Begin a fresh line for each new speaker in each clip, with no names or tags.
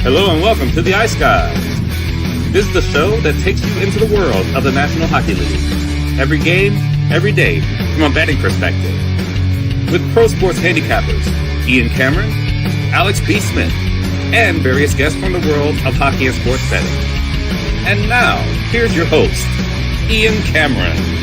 Hello and welcome to the Ice Guys. This is the show that takes you into the world of the National Hockey League. Every game, every day, from a betting perspective. With pro sports handicappers, Ian Cameron, Alex B. Smith, and various guests from the world of hockey and sports betting. And now, here's your host, Ian Cameron.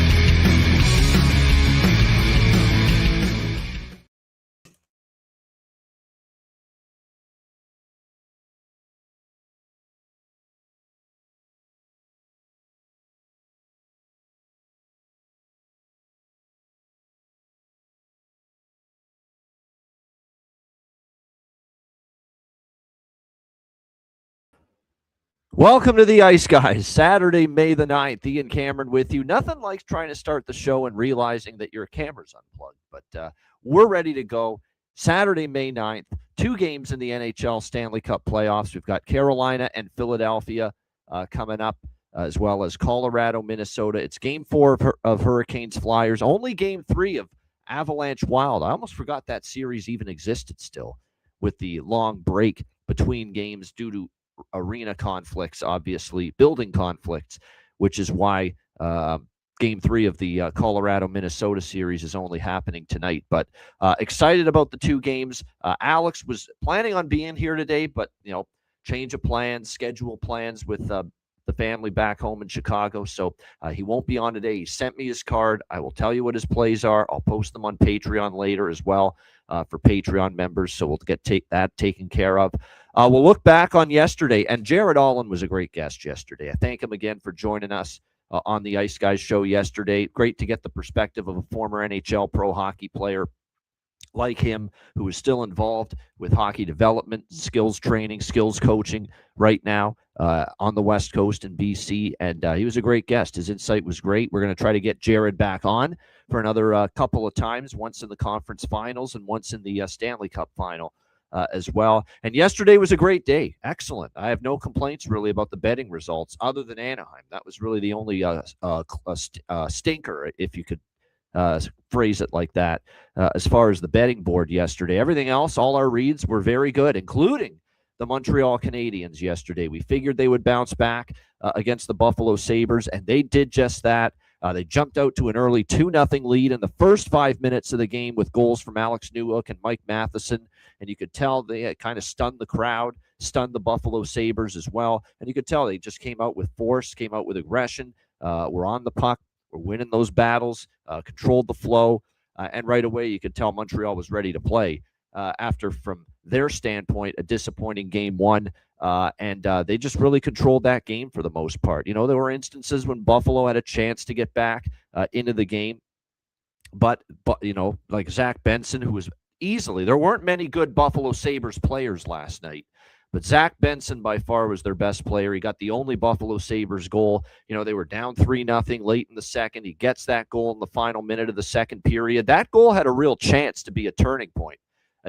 Welcome to the Ice Guys, Saturday, May the 9th. Ian Cameron with you. Nothing like trying to start the show and realizing that your camera's unplugged, but we're ready to go. Saturday, May 9th, 2 games in the NHL Stanley Cup playoffs. We've got Carolina and Philadelphia coming up, as well as Colorado, Minnesota. It's Game 4 of Hurricanes Flyers, only Game 3 of Avalanche Wild. I almost forgot that series even existed still, with the long break between games due to arena conflicts, obviously building conflicts, which is why Game 3 of the Colorado-Minnesota series is only happening tonight. But excited about the 2 games. Alex was planning on being here today, but change of plans, schedule plans with the family back home in Chicago, so he won't be on today. He sent me his card. I will tell you what his plays are. I'll post them on Patreon later as well for Patreon members, so we'll get that taken care of. We'll look back on yesterday, and Jared Allen was a great guest yesterday. I thank him again for joining us on the Ice Guys show yesterday. Great to get the perspective of a former NHL pro hockey player like him, who is still involved with hockey development, skills training, skills coaching right now on the West Coast in BC, and he was a great guest. His insight was great. We're going to try to get Jared back on for another couple of times, once in the conference finals and once in the Stanley Cup final as well. And yesterday was a great day. Excellent. I have no complaints really about the betting results other than Anaheim. That was really the only stinker, if you could phrase it like that, as far as the betting board yesterday. Everything else, all our reads were very good, including the Montreal Canadiens yesterday. We figured they would bounce back against the Buffalo Sabres, and they did just that. They jumped out to an early 2-0 lead in the first 5 minutes of the game with goals from Alex Newhook and Mike Matheson, and you could tell they had kind of stunned the crowd, stunned the Buffalo Sabres as well, and you could tell they just came out with force, came out with aggression, were on the puck, were winning those battles, controlled the flow, and right away you could tell Montreal was ready to play after, from their standpoint, a disappointing Game 1, and they just really controlled that game for the most part. There were instances when Buffalo had a chance to get back into the game, but like Zach Benson, who was easily, there weren't many good Buffalo Sabres players last night, but Zach Benson by far was their best player. He got the only Buffalo Sabres goal. They were down 3-0 late in the second. He gets that goal in the final minute of the second period. That goal had a real chance to be a turning point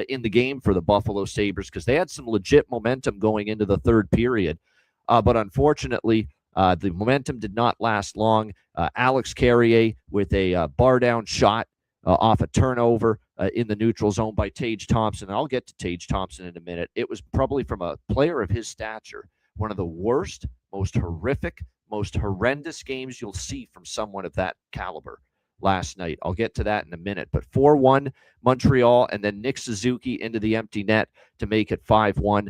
in the game for the Buffalo Sabres, because they had some legit momentum going into the third period. But unfortunately, the momentum did not last long. Alex Carrier with a bar-down shot off a turnover in the neutral zone by Tage Thompson. I'll get to Tage Thompson in a minute. It was probably, from a player of his stature, one of the worst, most horrific, most horrendous games you'll see from someone of that caliber last night. I'll get to that in a minute. But 4-1 Montreal, and then Nick Suzuki into the empty net to make it 5-1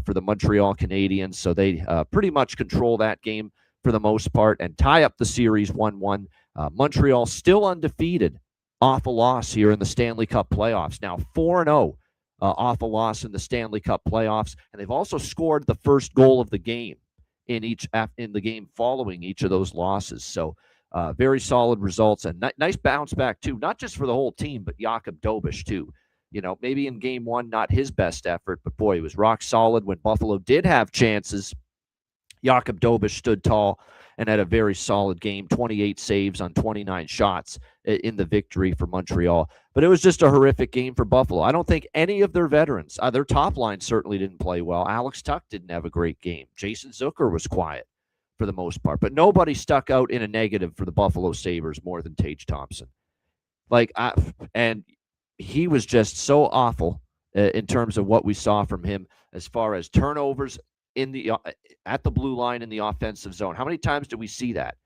for the Montreal Canadiens. So they pretty much control that game for the most part and tie up the series 1-1. Montreal still undefeated off a loss here in the Stanley Cup playoffs. Now 4-0 off a loss in the Stanley Cup playoffs, and they've also scored the first goal of the game in the game following each of those losses. So very solid results, and nice bounce back too, not just for the whole team, but Jakub Dobeš too. Maybe in Game 1, not his best effort, but boy, he was rock solid when Buffalo did have chances. Jakub Dobeš stood tall and had a very solid game, 28 saves on 29 shots in the victory for Montreal. But it was just a horrific game for Buffalo. I don't think any of their veterans, their top line certainly didn't play well. Alex Tuch didn't have a great game. Jason Zucker was quiet for the most part. But nobody stuck out in a negative for the Buffalo Sabres more than Tage Thompson. And he was just so awful in terms of what we saw from him as far as turnovers at the blue line in the offensive zone. How many times do we see that?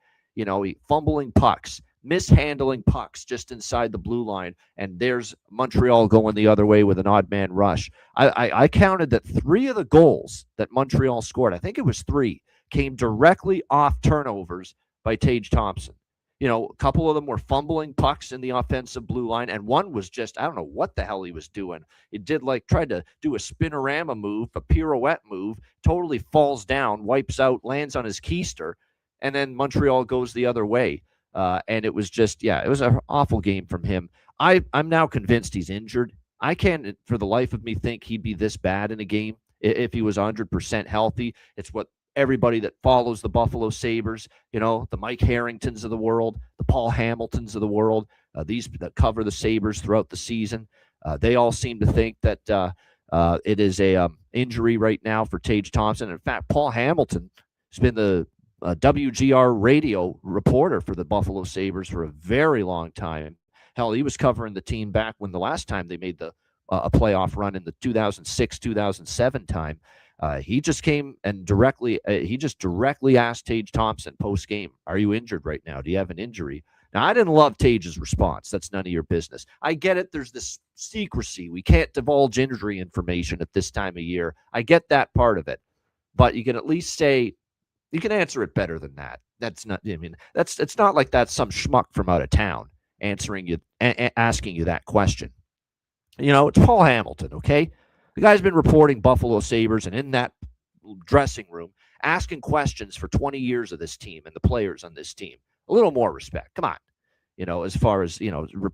Fumbling pucks, mishandling pucks just inside the blue line, and there's Montreal going the other way with an odd man rush. I counted that 3 of the goals that Montreal scored, I think it was 3, came directly off turnovers by Tage Thompson. A couple of them were fumbling pucks in the offensive blue line, and one was just, I don't know what the hell he was doing. He tried to do a spinorama move, a pirouette move, totally falls down, wipes out, lands on his keister, and then Montreal goes the other way. And it was just, it was an awful game from him. I'm now convinced he's injured. I can't, for the life of me, think he'd be this bad in a game if he was 100% healthy. It's what everybody that follows the Buffalo Sabres, the Mike Harringtons of the world, the Paul Hamiltons of the world, these that cover the Sabres throughout the season, they all seem to think that it is a injury right now for Tage Thompson. In fact, Paul Hamilton has been the WGR radio reporter for the Buffalo Sabres for a very long time. Hell, he was covering the team back when the last time they made a playoff run in the 2006-2007 time. He just came and directly asked Tage Thompson post-game, "Are you injured right now? Do you have an injury?" Now, I didn't love Tage's response. That's none of your business. I get it. There's this secrecy. We can't divulge injury information at this time of year. I get that part of it. But you can at least say, you can answer it better than that. It's not like that's some schmuck from out of town asking you that question. It's Paul Hamilton, okay? The guy's been reporting Buffalo Sabres and in that dressing room asking questions for 20 years of this team and the players on this team. A little more respect. Come on. As far as,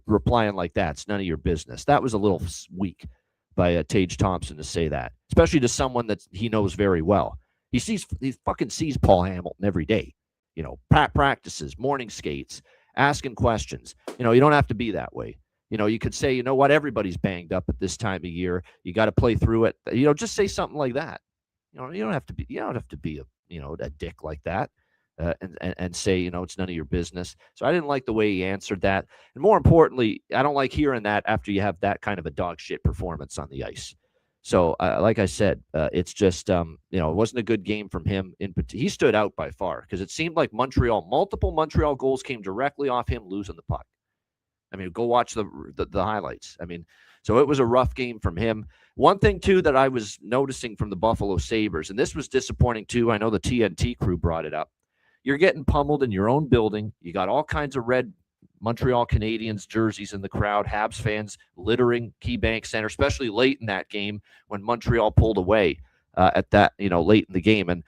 replying like that, it's none of your business. That was a little weak by Tage Thompson to say that, especially to someone that he knows very well. He fucking sees Paul Hamilton every day. Practices, morning skates, asking questions. You don't have to be that way. You could say, what, everybody's banged up at this time of year. You got to play through it. Just say something like that. You don't have to be a dick like that, and say, it's none of your business. So I didn't like the way he answered that. And more importantly, I don't like hearing that after you have that kind of a dog shit performance on the ice. So, like I said, it's just, it wasn't a good game from him. He stood out by far because it seemed like multiple Montreal goals came directly off him losing the puck. Go watch the highlights. So it was a rough game from him. One thing, too, that I was noticing from the Buffalo Sabres, and this was disappointing, too. I know the TNT crew brought it up. You're getting pummeled in your own building. You got all kinds of red Montreal Canadiens jerseys in the crowd, Habs fans littering KeyBank Center, especially late in that game when Montreal pulled away at that, late in the game. And,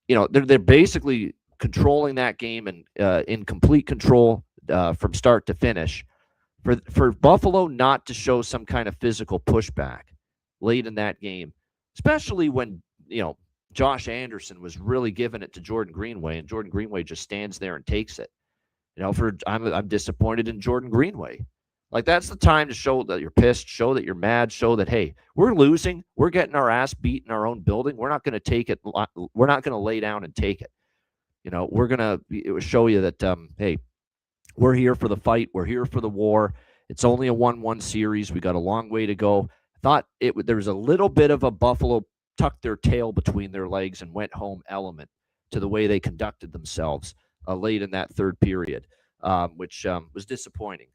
they're basically controlling that game and in complete control from start to finish. For Buffalo not to show some kind of physical pushback late in that game, especially when, Josh Anderson was really giving it to Jordan Greenway, and Jordan Greenway just stands there and takes it. I'm disappointed in Jordan Greenway. Like, that's the time to show that you're pissed, show that you're mad, show that, hey, we're losing. We're getting our ass beat in our own building. We're not going to take it. We're not going to lay down and take it. We're going to show you that, hey, we're here for the fight. We're here for the war. It's only a 1-1 series. We got a long way to go. I thought there was a little bit of a Buffalo tucked their tail between their legs and went home element to the way they conducted themselves late in that third period, which was disappointing.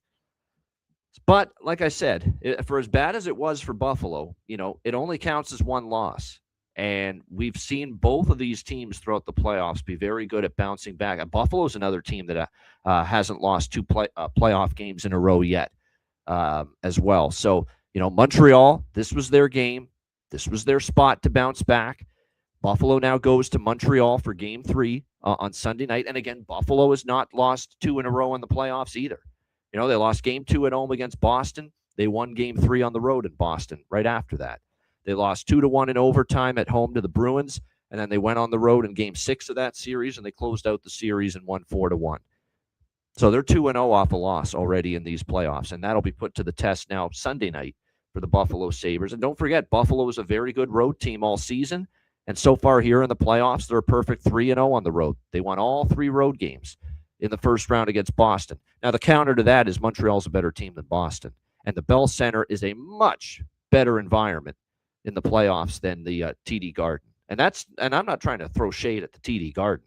But like I said, for as bad as it was for Buffalo, it only counts as one loss. And we've seen both of these teams throughout the playoffs be very good at bouncing back. And Buffalo's another team that hasn't lost two playoff games in a row yet as well. So, Montreal, this was their game. This was their spot to bounce back. Buffalo now goes to Montreal for Game 3 on Sunday night. And again, Buffalo has not lost 2 in a row in the playoffs either. They lost Game 2 at home against Boston. They won Game 3 on the road in Boston right after that. They lost 2-1 in overtime at home to the Bruins, and then they went on the road in Game 6 of that series, and they closed out the series and won 4-1. So they're 2-0 off a loss already in these playoffs, and that'll be put to the test now Sunday night for the Buffalo Sabres. And don't forget, Buffalo is a very good road team all season, and so far here in the playoffs, they're a perfect 3-0 on the road. They won all 3 road games in the first round against Boston. Now, the counter to that is Montreal's a better team than Boston. And the Bell Center is a much better environment in the playoffs than the TD Garden. And I'm not trying to throw shade at the TD Garden.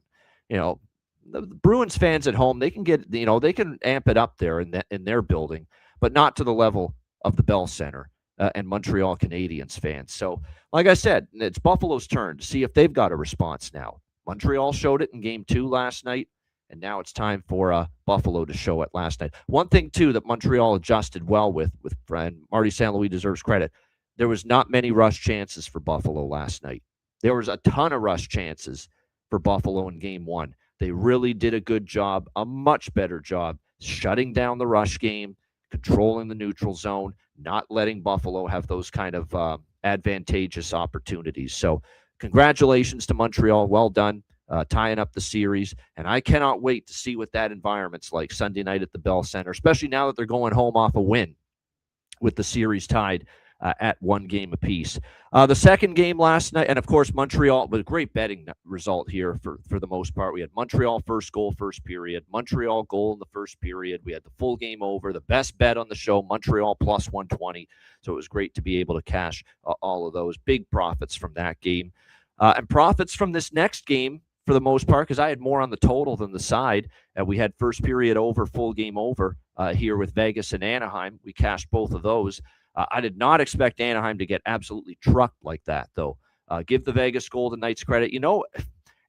The Bruins fans at home, they can they can amp it up there in their building, but not to the level of the Bell Center and Montreal Canadiens fans. So, like I said, it's Buffalo's turn to see if they've got a response now. Montreal showed it in Game 2 last night, and now it's time for Buffalo to show it last night. One thing, too, that Montreal adjusted well with and Marty St. Louis deserves credit, there was not many rush chances for Buffalo last night. There was a ton of rush chances for Buffalo in Game 1. They really did a good job, a much better job, shutting down the rush game, controlling the neutral zone, not letting Buffalo have those kind of advantageous opportunities. So congratulations to Montreal. Well done, tying up the series. And I cannot wait to see what that environment's like Sunday night at the Bell Center, especially now that they're going home off a win with the series tied at 1 game apiece. The second game last night, and of course, Montreal, with a great betting result here for the most part. We had Montreal first goal, first period, Montreal goal in the first period. We had the full game over, the best bet on the show, Montreal plus 120. So it was great to be able to cash all of those. Big profits from that game. And profits from this next game for the most part, because I had more on the total than the side. We had first period over, full game over here with Vegas and Anaheim. We cashed both of those. I did not expect Anaheim to get absolutely trucked like that, though. Give the Vegas Golden Knights credit.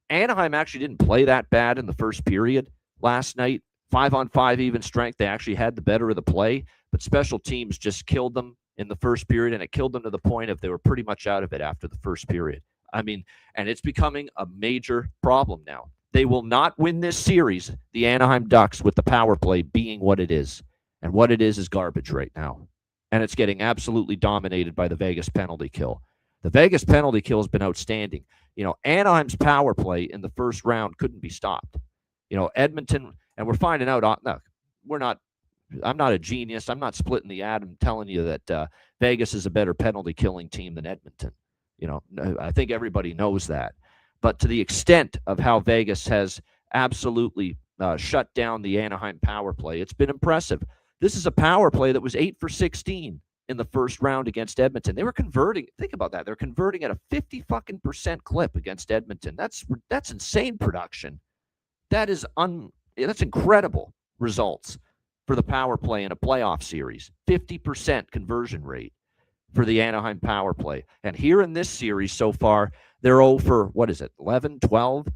Anaheim actually didn't play that bad in the first period last night. 5-on-5 even strength. They actually had the better of the play, but special teams just killed them in the first period, and it killed them to the point of they were pretty much out of it after the first period. And it's becoming a major problem now. They will not win this series, the Anaheim Ducks, with the power play being what it is. And what it is garbage right now. And it's getting absolutely dominated by the Vegas penalty kill. The Vegas penalty kill has been outstanding. Anaheim's power play in the first round couldn't be stopped. Edmonton, and we're finding out, I'm not a genius. I'm not splitting the atom telling you that Vegas is a better penalty killing team than Edmonton. I think everybody knows that. But to the extent of how Vegas has absolutely shut down the Anaheim power play, it's been impressive. This is a power play that was 8 for 16 in the first round against Edmonton. They were converting. Think about that. They're converting at a 50% clip against Edmonton. That's insane production. That's incredible results for the power play in a playoff series. 50% conversion rate for the Anaheim power play. And here in this series so far, they're 0 for 11, 12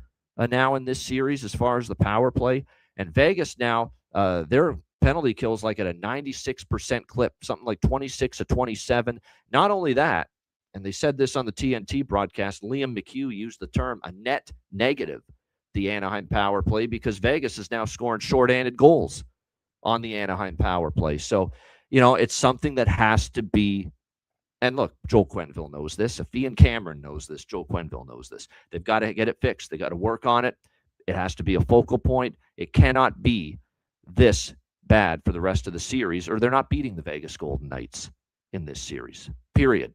now in this series as far as the power play. And Vegas now, they're penalty kills like at a 96% clip, something like 26 to 27. Not only that, and they said this on the TNT broadcast, Liam McHugh used the term a net negative, the Anaheim power play, because Vegas is now scoring shorthanded goals on the Anaheim power play. So, it's something that has to be, and look, Joel Quenneville knows this. If Ian Cameron knows this, Joel Quenneville knows this. They've got to get it fixed. They got to work on it. It has to be a focal point. It cannot be this bad for the rest of the series, or they're not beating the Vegas Golden Knights in this series, period.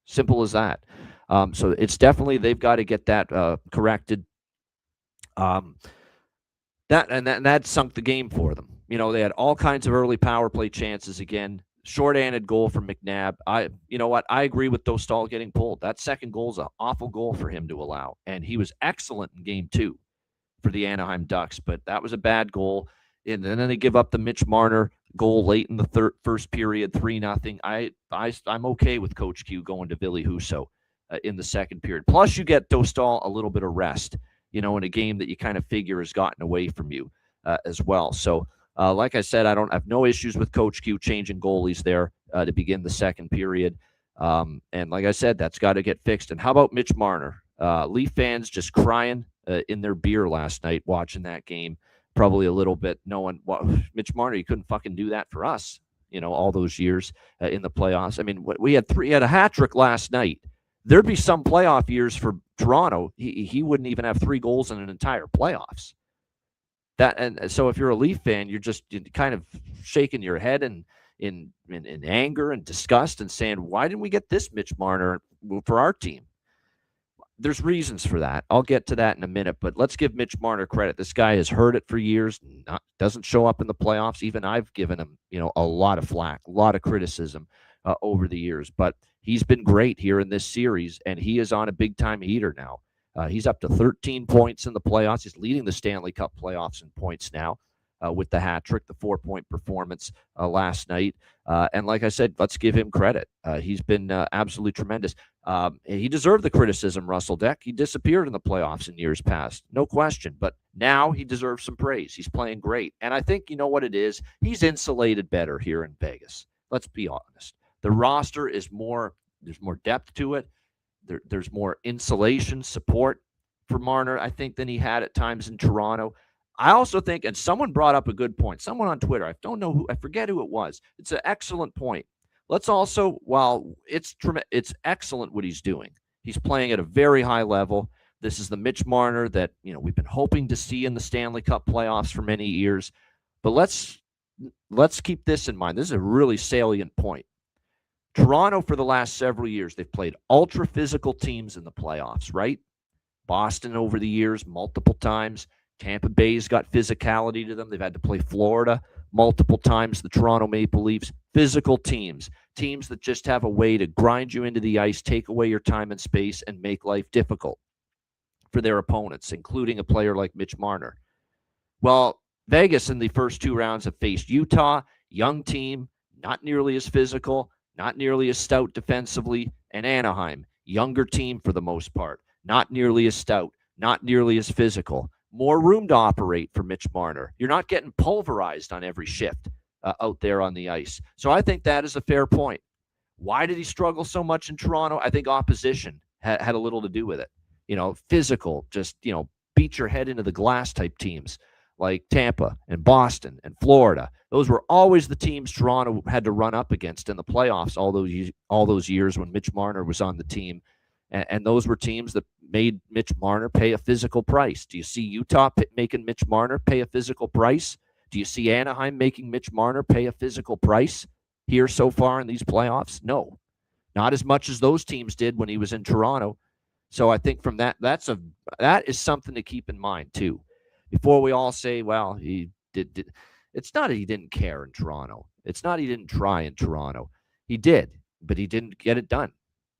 Simple as that. So it's definitely, they've got to get that corrected. That sunk the game for them. They had all kinds of early power play chances again. Short-handed goal from McNabb. I agree with Dostal getting pulled. That second goal is an awful goal for him to allow, and he was excellent in Game 2 for the Anaheim Ducks, but that was a bad goal. And then they give up the Mitch Marner goal late in the first period, 3-0. I'm okay with Coach Q going to Ville Husso in the second period. Plus, you get Dostal a little bit of rest, in a game that you kind of figure has gotten away from you as well. So, like I said, I have no issues with Coach Q changing goalies there to begin the second period. And like I said, that's got to get fixed. And how about Mitch Marner? Leaf fans just crying in their beer last night watching that game. Probably a little bit knowing what Mitch Marner, you couldn't fucking do that for us, all those years in the playoffs. I mean, we had a hat trick last night. There'd be some playoff years for Toronto. He wouldn't even have 3 goals in an entire playoffs. And so if you're a Leaf fan, you're kind of shaking your head in anger and disgust and saying, why didn't we get this Mitch Marner for our team? there's reasons for that. I'll get to that in a minute, but let's give Mitch Marner credit. This guy has heard it for years, doesn't show up in the playoffs. Even I've given him, a lot of flack, a lot of criticism over the years, but he's been great here in this series, and he is on a big-time heater now. He's up to 13 points in the playoffs. He's leading the Stanley Cup playoffs in points now with the hat trick, the 4-point performance last night. And like I said, let's give him credit. He's been absolutely tremendous. He deserved the criticism, Russell Deck. He disappeared in the playoffs in years past, no question. But now he deserves some praise. He's playing great. And I think, you know what it is? He's insulated better here in Vegas. Let's be honest. The roster is there's more depth to it. There's more insulation, support for Marner, I think, than he had at times in Toronto. I also think, and someone brought up a good point, someone on Twitter, I forget who it was. It's an excellent point. Let's also, while it's excellent what he's doing, he's playing at a very high level. This is the Mitch Marner that, we've been hoping to see in the Stanley Cup playoffs for many years. But let's keep this in mind. This is a really salient point. Toronto, for the last several years, they've played ultra physical teams in the playoffs, right? Boston over the years, multiple times. Tampa Bay's got physicality to them. They've had to play Florida multiple times. The Toronto Maple Leafs, physical teams that just have a way to grind you into the ice, take away your time and space, and make life difficult for their opponents, including a player like Mitch Marner. Well, Vegas in the first 2 rounds have faced Utah, young team, not nearly as physical, not nearly as stout defensively, and Anaheim, younger team for the most part, not nearly as stout, not nearly as physical. More room to operate for Mitch Marner. You're not getting pulverized on every shift out there on the ice. So I think that is a fair point. Why did he struggle so much in Toronto? I think opposition had a little to do with it. Physical, just, beat your head into the glass type teams like Tampa and Boston and Florida. Those were always the teams Toronto had to run up against in the playoffs all those years when Mitch Marner was on the team. And those were teams that made Mitch Marner pay a physical price. Do you see Utah making Mitch Marner pay a physical price? Do you see Anaheim making Mitch Marner pay a physical price here so far in these playoffs? No, not as much as those teams did when he was in Toronto. So I think from that is something to keep in mind too. Before we all say, well, he did. It's not that he didn't care in Toronto. It's not he didn't try in Toronto. He did, but he didn't get it done.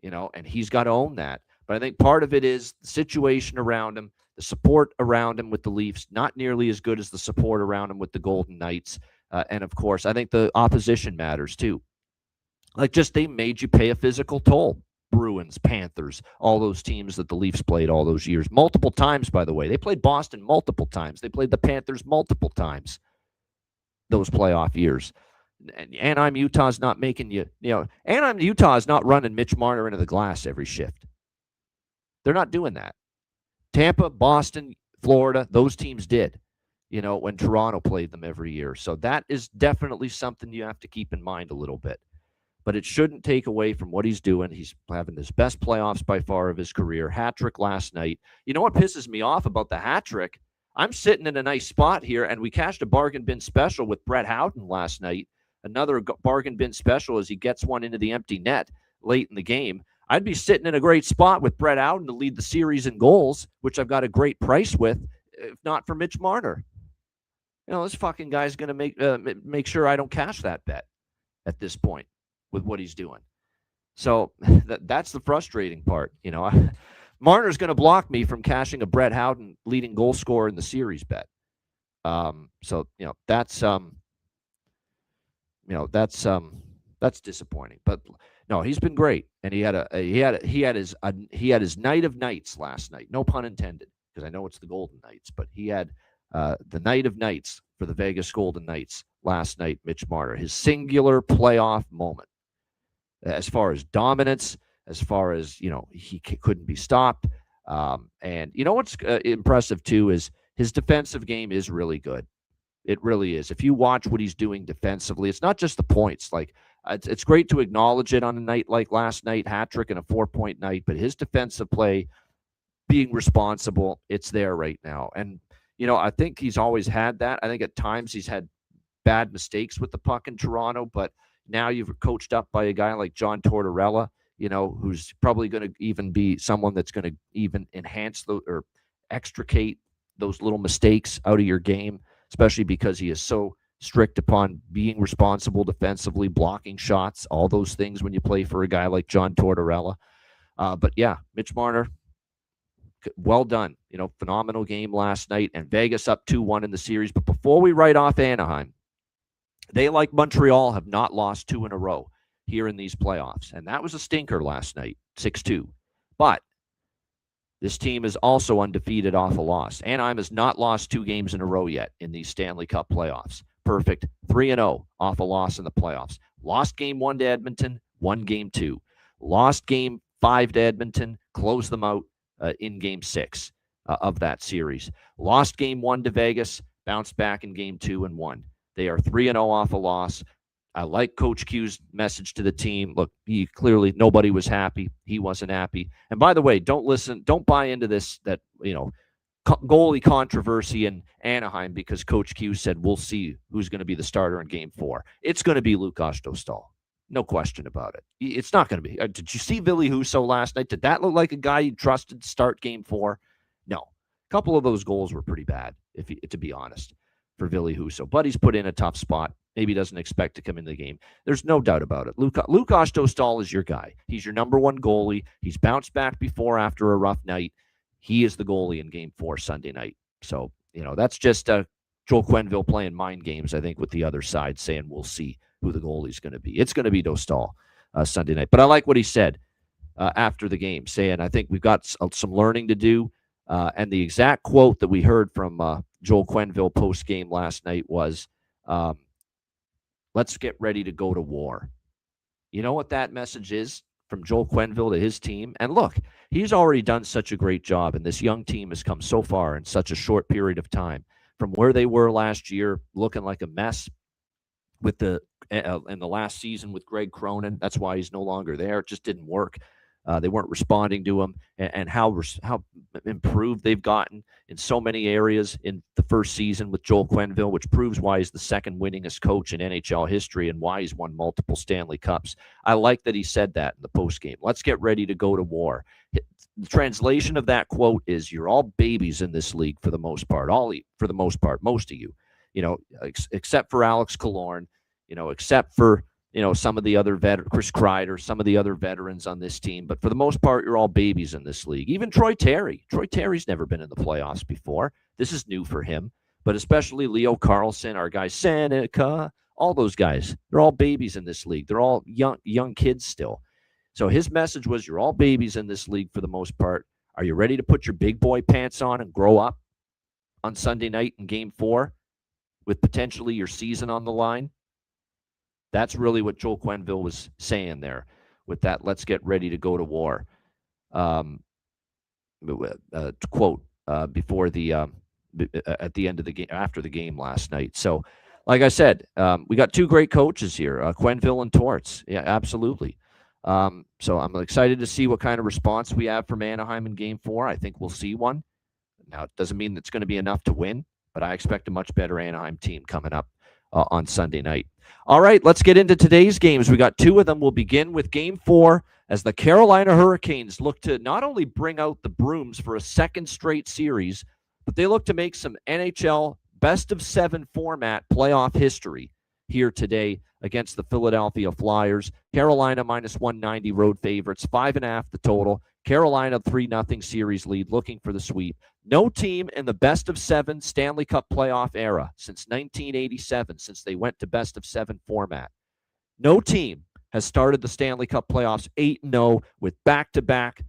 And he's got to own that. But I think part of it is the situation around him, the support around him with the Leafs, not nearly as good as the support around him with the Golden Knights. And, of course, I think the opposition matters too. Like, just they made you pay a physical toll. Bruins, Panthers, all those teams that the Leafs played all those years. Multiple times, by the way. They played Boston multiple times. They played the Panthers multiple times those playoff years. Anaheim, Utah's not making Anaheim, Utah is not running Mitch Marner into the glass every shift. They're not doing that. Tampa, Boston, Florida, those teams did, when Toronto played them every year. So that is definitely something you have to keep in mind a little bit. But it shouldn't take away from what he's doing. He's having his best playoffs by far of his career. Hat trick last night. You know what pisses me off about the hat trick? I'm sitting in a nice spot here, and we cashed a bargain bin special with Brett Howden last night. Another bargain bin special as he gets one into the empty net late in the game. I'd be sitting in a great spot with Brett Howden to lead the series in goals, which I've got a great price with, if not for Mitch Marner. This fucking guy's going to make sure I don't cash that bet at this point with what he's doing. So that's the frustrating part. Marner's going to block me from cashing a Brett Howden leading goal scorer in the series bet. That's disappointing. But no, he's been great, and he had his night of nights last night. No pun intended, because I know it's the Golden Knights, but he had the night of nights for the Vegas Golden Knights last night. Mitch Marner, his singular playoff moment, as far as dominance, as far as he couldn't be stopped. And what's impressive too is his defensive game is really good. It really is. If you watch what he's doing defensively, it's not just the points. Like, it's great to acknowledge it on a night like last night, hat trick and a 4-point night, but his defensive play, being responsible, it's there right now. And, I think he's always had that. I think at times he's had bad mistakes with the puck in Toronto, but now you've coached up by a guy like John Tortorella. who's probably going to even be someone that's going to even enhance or extricate those little mistakes out of your game, especially because he is so strict upon being responsible defensively, blocking shots, all those things when you play for a guy like John Tortorella. But yeah, Mitch Marner, well done. Phenomenal game last night, and Vegas up 2-1 in the series. But before we write off Anaheim, they, like Montreal, have not lost 2 in a row here in these playoffs. And that was a stinker last night, 6-2. But this team is also undefeated off a loss. Anaheim has not lost 2 games in a row yet in these Stanley Cup playoffs. Perfect. 3-0 off a loss in the playoffs. Lost game 1 to Edmonton, won game 2. Lost game 5 to Edmonton, closed them out in game 6 of that series. Lost game 1 to Vegas, bounced back in game 2 and won. They are 3-0 off a loss. I like Coach Q's message to the team. Look, clearly nobody was happy. He wasn't happy. And by the way, don't buy into this, that, goalie controversy in Anaheim because Coach Q said we'll see who's going to be the starter in game 4. It's going to be Lukas Dostal. No question about it. It's not going to be. Did you see Ville Husso last night? Did that look like a guy you trusted to start game 4? No. A couple of those goals were pretty bad, to be honest, for Ville Husso. But he's put in a tough spot. Maybe doesn't expect to come into the game. There's no doubt about it. Lukas Dostal is your guy. He's your number 1 goalie. He's bounced back before after a rough night. He is the goalie in game 4 Sunday night. So, that's just Joel Quenneville playing mind games, I think, with the other side, saying we'll see who the goalie's going to be. It's going to be Dostal Sunday night. But I like what he said after the game, saying, I think we've got some learning to do. And the exact quote that we heard from Joel Quenneville post-game last night was, let's get ready to go to war. You know what that message is from Joel Quenneville to his team? And look, he's already done such a great job, and this young team has come so far in such a short period of time from where they were last year, looking like a mess with in the last season with Greg Cronin. That's why he's no longer there. It just didn't work. They weren't responding to him, and how improved they've gotten in so many areas in the first season with Joel Quenneville, which proves why he's the second winningest coach in NHL history and why he's won multiple Stanley Cups. I like that he said that in the postgame. Let's get ready to go to war. The translation of that quote is, you're all babies in this league for the most part. Most of you, except for Alex Killorn, except for some of the other Chris Kreider, some of the other veterans on this team. But for the most part, you're all babies in this league. Even Troy Terry. Troy Terry's never been in the playoffs before. This is new for him. But especially Leo Carlson, our guy Seneca, all those guys, they're all babies in this league. They're all young kids still. So his message was, you're all babies in this league for the most part. Are you ready to put your big boy pants on and grow up on Sunday night in game 4 with potentially your season on the line? That's really what Joel Quenneville was saying there with that let's get ready to go to war quote before the at the end of the game, after the game last night. So, like I said, we got 2 great coaches here, Quenneville and Torts. Yeah, absolutely. So I'm excited to see what kind of response we have from Anaheim in game 4. I think we'll see one. Now, it doesn't mean it's going to be enough to win, but I expect a much better Anaheim team coming up on Sunday night. All right, let's get into today's games. We got 2 of them. We'll begin with game 4 as the Carolina Hurricanes look to not only bring out the brooms for a second straight series, but they look to make some NHL best-of-7 format playoff history here today against the Philadelphia Flyers. Carolina minus 190 road favorites, 5.5 the total. Carolina 3-0 series lead, looking for the sweep. No team in the best-of-7 Stanley Cup playoff era since 1987, since they went to best-of-7 format. No team has started the Stanley Cup playoffs 8-0 with back-to-back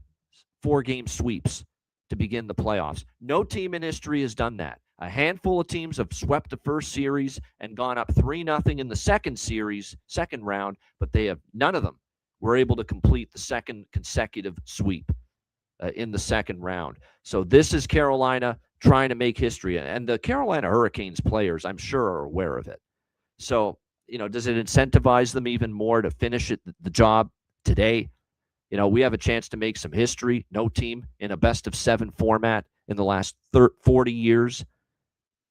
4-game sweeps to begin the playoffs. No team in history has done that. A handful of teams have swept the first series and gone up 3-0 in the second round, but none of them were able to complete the second consecutive sweep in the second round. So this is Carolina trying to make history, and the Carolina Hurricanes players, I'm sure, are aware of it. So, does it incentivize them even more to finish the job today? We have a chance to make some history. No team in a best-of-7 format in the last 40 years,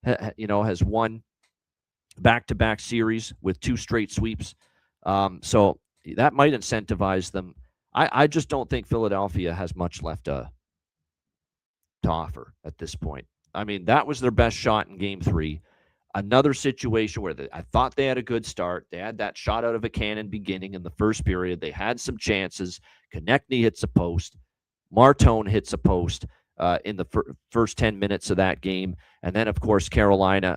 has won back-to-back series with 2 straight sweeps. So that might incentivize them. I just don't think Philadelphia has much left to offer at this point. I mean, that was their best shot in game 3. Another situation where I thought they had a good start. They had that shot out of a cannon beginning in the first period. They had some chances. Konechny hits a post. Martone hits a post in the first 10 minutes of that game. And then, of course, Carolina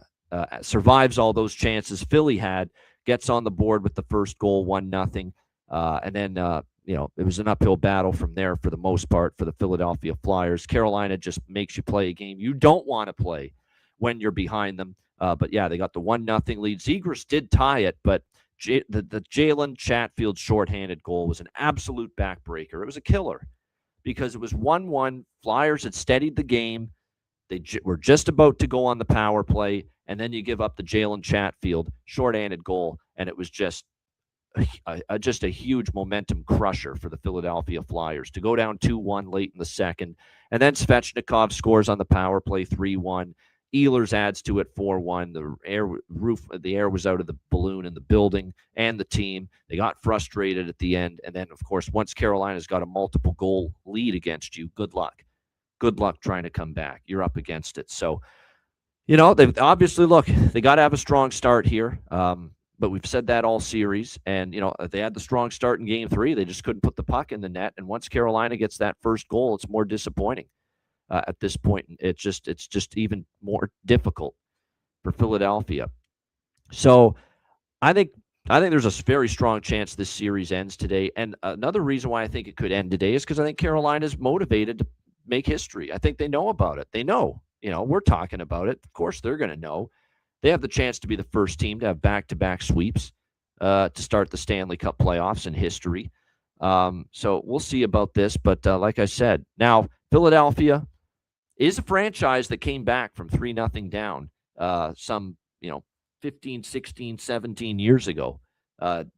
survives all those chances Philly had, gets on the board with the first goal, 1-0. And then, it was an uphill battle from there for the most part for the Philadelphia Flyers. Carolina just makes you play a game you don't want to play when you're behind them. But yeah, they got the 1-0 lead. Zegras did tie it, but the Jalen Chatfield shorthanded goal was an absolute backbreaker. It was a killer because it was 1-1. Flyers had steadied the game. They were just about to go on the power play, and then you give up the Jalen Chatfield shorthanded goal, and it was just a huge momentum crusher for the Philadelphia Flyers to go down 2-1 late in the second. And then Svechnikov scores on the power play 3-1. Ehlers adds to it 4-1. The air was out of the balloon in the building and the team. They got frustrated at the end. And then, of course, once Carolina's got a multiple goal lead against you, good luck. Good luck trying to come back. You're up against it. So, they obviously, look, they got to have a strong start here. But we've said that all series. And, they had the strong start in game 3. They just couldn't put the puck in the net. And once Carolina gets that first goal, it's more disappointing. At this point, it's just even more difficult for Philadelphia. So I think there's a very strong chance this series ends today. And another reason why I think it could end today is because I think Carolina is motivated to make history. I think they know about it. They know, we're talking about it. Of course, they're going to know. They have the chance to be the first team to have back-to-back sweeps to start the Stanley Cup playoffs in history. So we'll see about this. But like I said, now Philadelphia is a franchise that came back from 3-0 down some 15, 16, 17 years ago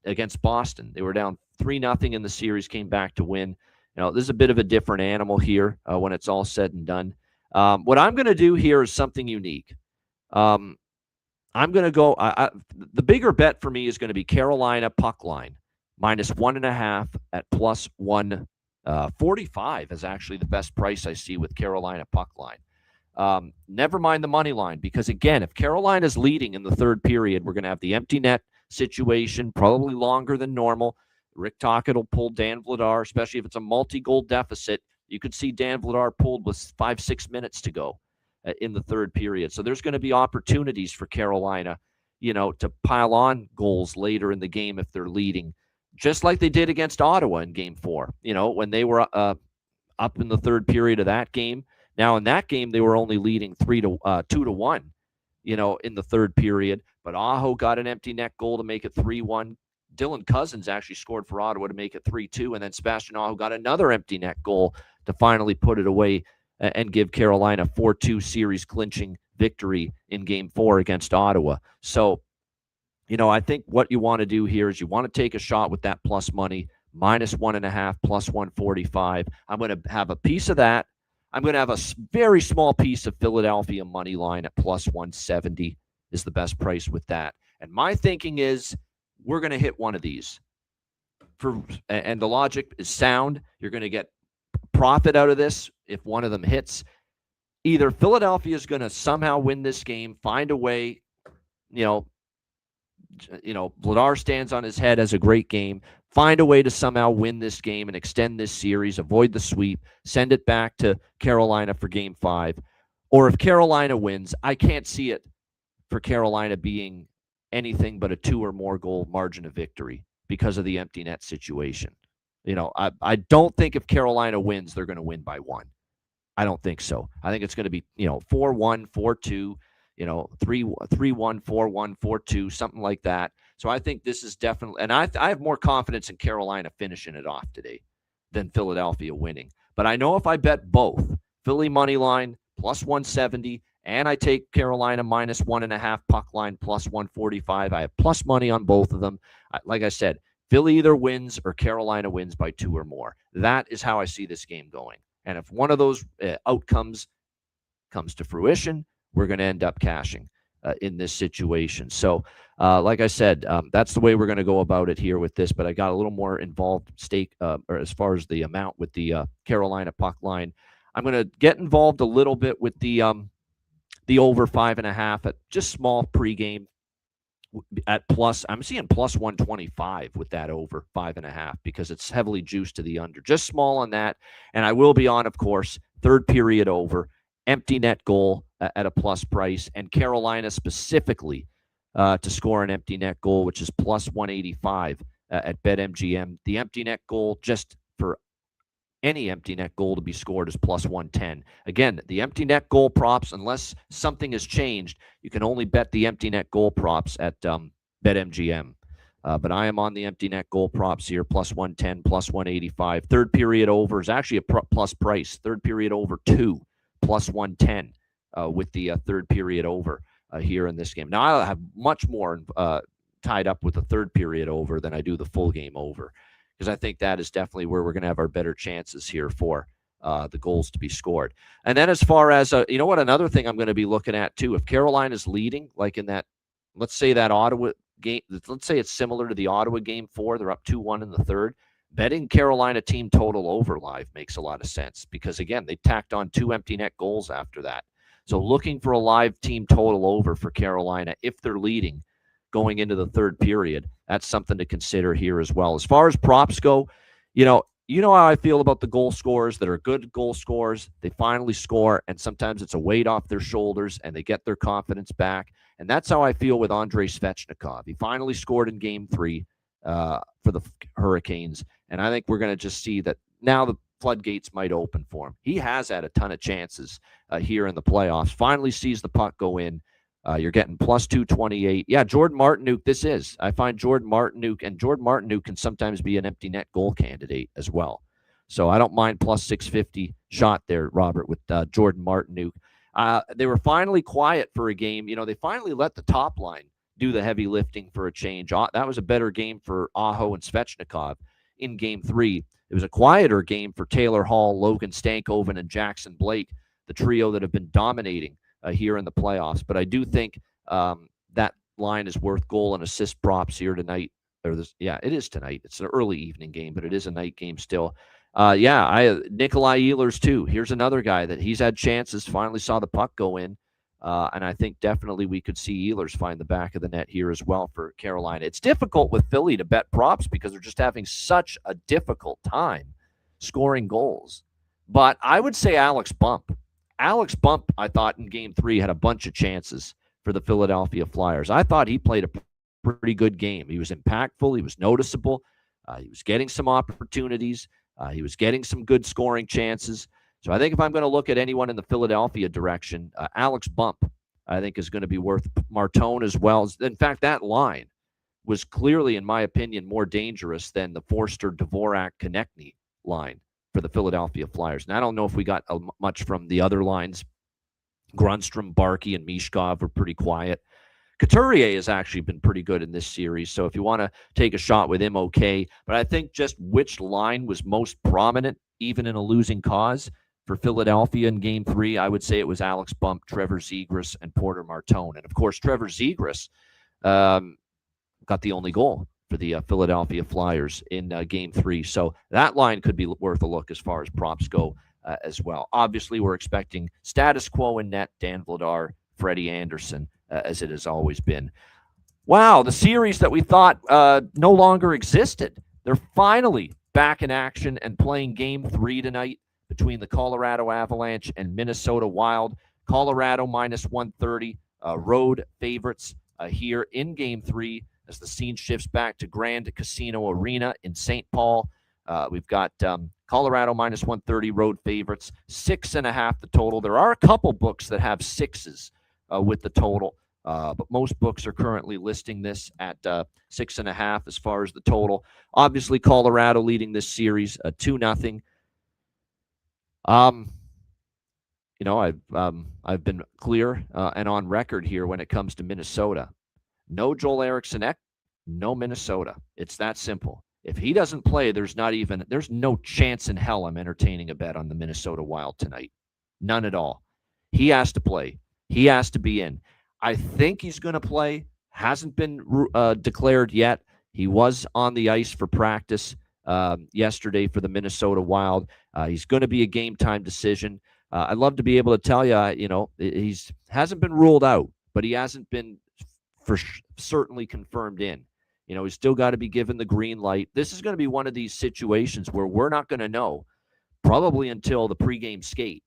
against Boston. They were down 3-0 in the series, came back to win. This is a bit of a different animal here when it's all said and done. What I'm going to do here is something unique. I'm going to go the bigger bet for me is going to be Carolina puck line -1.5 at +145 is actually the best price I see with Carolina puck line. Never mind the money line, because again, if Carolina's leading in the third period, we're going to have the empty net situation, probably longer than normal. Rick Tocchet will pull Dan Vladar, especially if it's a multi-goal deficit. You could see Dan Vladar pulled with 5-6 minutes to go in the third period. So there's going to be opportunities for Carolina, to pile on goals later in the game if they're leading, just like they did against Ottawa in game 4, when they were up in the third period of that game. Now, in that game, they were only leading 2-1, in the third period. But Aho got an empty net goal to make it 3-1. Dylan Cousins actually scored for Ottawa to make it 3-2. And then Sebastian Aho got another empty net goal to finally put it away and give Carolina 4-2 series clinching victory in game 4 against Ottawa. So, I think what you want to do here is you want to take a shot with that plus money, -1.5, +145. I'm going to have a piece of that. I'm going to have a very small piece of Philadelphia money line at +170 is the best price with that. And my thinking is we're going to hit one of these. And the logic is sound. You're going to get profit out of this if one of them hits. Either Philadelphia is going to somehow win this game, find a way, Vladar stands on his head, has a great game, find a way to somehow win this game and extend this series, avoid the sweep, send it back to Carolina for game 5. Or if Carolina wins, I can't see it for Carolina being anything but a 2 or more goal margin of victory because of the empty net situation. I don't think if Carolina wins, they're going to win by 1. I don't think so. I think it's going to be, 4-1, 4-2, 3-1, 4-1, 4-2, something like that. So I think this is definitely, and I have more confidence in Carolina finishing it off today than Philadelphia winning. But I know if I bet both, Philly money line +170, and I take Carolina -1.5 puck line +145, I have plus money on both of them. Like I said, Philly either wins or Carolina wins by 2 or more. That is how I see this game going. And if one of those outcomes comes to fruition, we're going to end up cashing in this situation. So Like I said, that's the way we're going to go about it here with this. But I got a little more involved or as far as the amount with the Carolina puck line. I'm going to get involved a little bit with the over 5.5 at just small pregame at plus. I'm seeing plus 125 with that over 5.5 because it's heavily juiced to the under. Just small on that, and I will be on, of course, third period over, empty net goal at a plus price, and Carolina specifically to score an empty net goal, which is plus 185 at BetMGM. The empty net goal, just for any empty net goal to be scored, is plus 110. Again, the empty net goal props, unless something has changed, you can only bet the empty net goal props at BetMGM. But I am on the empty net goal props here, plus 110, plus 185. Third period over is actually a plus price. Third period over 2, plus 110 with the third period over here in this game. Now, I'll have much more tied up with the third period over than I do the full game over, because I think that is definitely where we're going to have our better chances here for the goals to be scored. And then as far as, you know what, another thing I'm going to be looking at too, if Carolina's leading, like in that, let's say that Ottawa game, let's say it's similar to the Ottawa game 4, they're up 2-1 in the third, betting Carolina team total over live makes a lot of sense because, again, they tacked on 2 empty net goals after that. So looking for a live team total over for Carolina if they're leading going into the third period, that's something to consider here as well. As far as props go, you know how I feel about the goal scorers that are good goal scorers. They finally score, and sometimes it's a weight off their shoulders, and they get their confidence back. And that's how I feel with Andrei Svechnikov. He finally scored in Game 3 for the Hurricanes, and I think we're going to just see that now the floodgates might open for him. He has had a ton of chances here in the playoffs. Finally sees the puck go in. You're getting plus 228. Yeah, Jordan Martinook, I find Jordan Martinook can sometimes be an empty net goal candidate as well. So I don't mind plus 650 shot there, Robert, with Jordan Martinook. They were finally quiet for a game. You know, they finally let the top line do the heavy lifting for a change. That was a better game for Aho and Svechnikov in Game 3. It was a quieter game for Taylor Hall, Logan Stankoven, and Jackson Blake, the trio that have been dominating here in the playoffs. But I do think that line is worth goal and assist props here tonight. It is tonight. It's an early evening game, but it is a night game still. Nikolai Ehlers too. Here's another guy that he's had chances, finally saw the puck go in. And I think definitely we could see Ehlers find the back of the net here as well for Carolina. It's difficult with Philly to bet props because they're just having such a difficult time scoring goals. But I would say Alex Bump, I thought in Game 3 had a bunch of chances for the Philadelphia Flyers. I thought he played a pretty good game. He was impactful. He was noticeable. He was getting some opportunities. He was getting some good scoring chances. So I think if I'm going to look at anyone in the Philadelphia direction, Alex Bump, I think, is going to be worth Martone as well. In fact, that line was clearly, in my opinion, more dangerous than the Forster, Dvorak, Konechny line for the Philadelphia Flyers. And I don't know if we got much from the other lines. Grundstrom, Barkey, and Mishkov were pretty quiet. Couturier has actually been pretty good in this series, so if you want to take a shot with him, okay. But I think just which line was most prominent, even in a losing cause, for Philadelphia in Game 3, I would say it was Alex Bump, Trevor Zegras, and Porter Martone. And, of course, Trevor Zegras got the only goal for the Philadelphia Flyers in Game 3. So that line could be worth a look as far as props go as well. Obviously, we're expecting status quo in net, Dan Vladar, Freddie Anderson, as it has always been. Wow, the series that we thought no longer existed. They're finally back in action and playing Game 3 tonight between the Colorado Avalanche and Minnesota Wild. Colorado minus 130, road favorites here in Game 3 as the scene shifts back to Grand Casino Arena in St. Paul. We've got Colorado minus 130, road favorites, 6.5 the total. There are a couple books that have 6s with the total, but most books are currently listing this at 6.5 as far as the total. Obviously, Colorado leading this series 2-0. I've been clear and on record here when it comes to Minnesota. No Joel Eriksson, no Minnesota. It's that simple. If he doesn't play, there's no chance in hell I'm entertaining a bet on the Minnesota Wild tonight. None at all. He has to play. He has to be in. I think he's going to play. hasn't been declared yet. He was on the ice for practice yesterday for the Minnesota Wild. He's going to be a game time decision. I'd love to be able to tell you, he's hasn't been ruled out, but he hasn't been certainly confirmed in. He's still got to be given the green light. This is going to be one of these situations where we're not going to know probably until the pregame skate